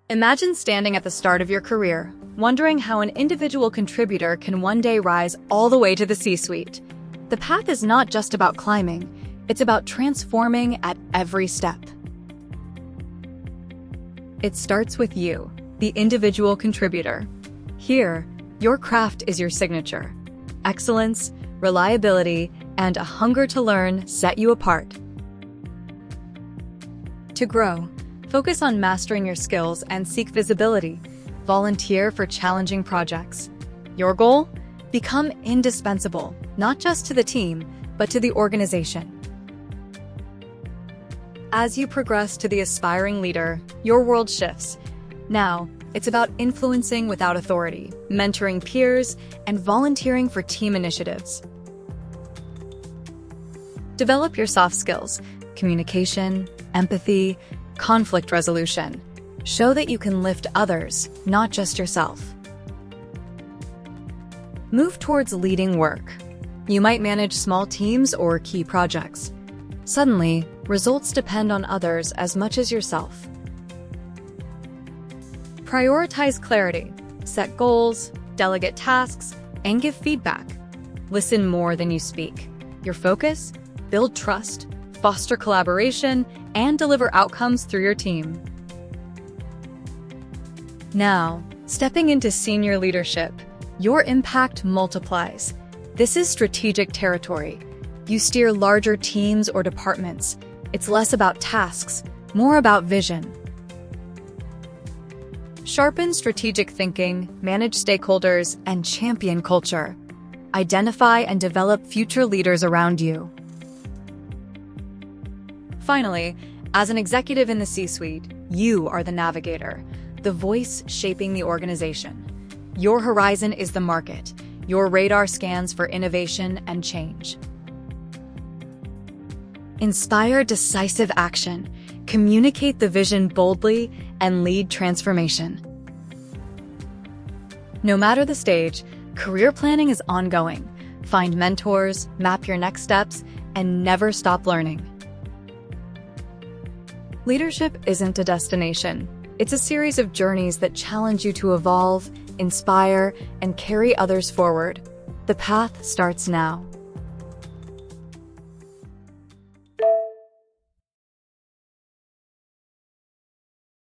Imagine standing at the start of your career, wondering how an individual contributor can one day rise all the way to the C-suite. The path is not just about climbing, it's about transforming at every step. It starts with you, the individual contributor. Here, your craft is your signature. Excellence, reliability, and a hunger to learn set you apart. To grow, focus on mastering your skills and seek visibility. Volunteer for challenging projects. Your goal? Become indispensable, not just to the team, but to the organization. As you progress to the aspiring leader, your world shifts. Now, it's about influencing without authority, mentoring peers, and volunteering for team initiatives. Develop your soft skills: communication, empathy, conflict resolution. Show that you can lift others, not just yourself. Move towards leading work. You might manage small teams or key projects. Suddenly, results depend on others as much as yourself. Prioritize clarity. Set goals, delegate tasks, and give feedback. Listen more than you speak. Your focus? Build trust, foster collaboration, and deliver outcomes through your team. Now, stepping into senior leadership, your impact multiplies. This is strategic territory. You steer larger teams or departments. It's less about tasks, more about vision. Sharpen strategic thinking, manage stakeholders, and champion culture. Identify and develop future leaders around you. Finally, as an executive in the C-suite, you are the navigator, the voice shaping the organization. Your horizon is the market. Your radar scans for innovation and change. Inspire decisive action, communicate the vision boldly, and lead transformation. No matter the stage, career planning is ongoing. Find mentors, map your next steps, and never stop learning. Leadership isn't a destination. It's a series of journeys that challenge you to evolve, inspire, and carry others forward. The path starts now.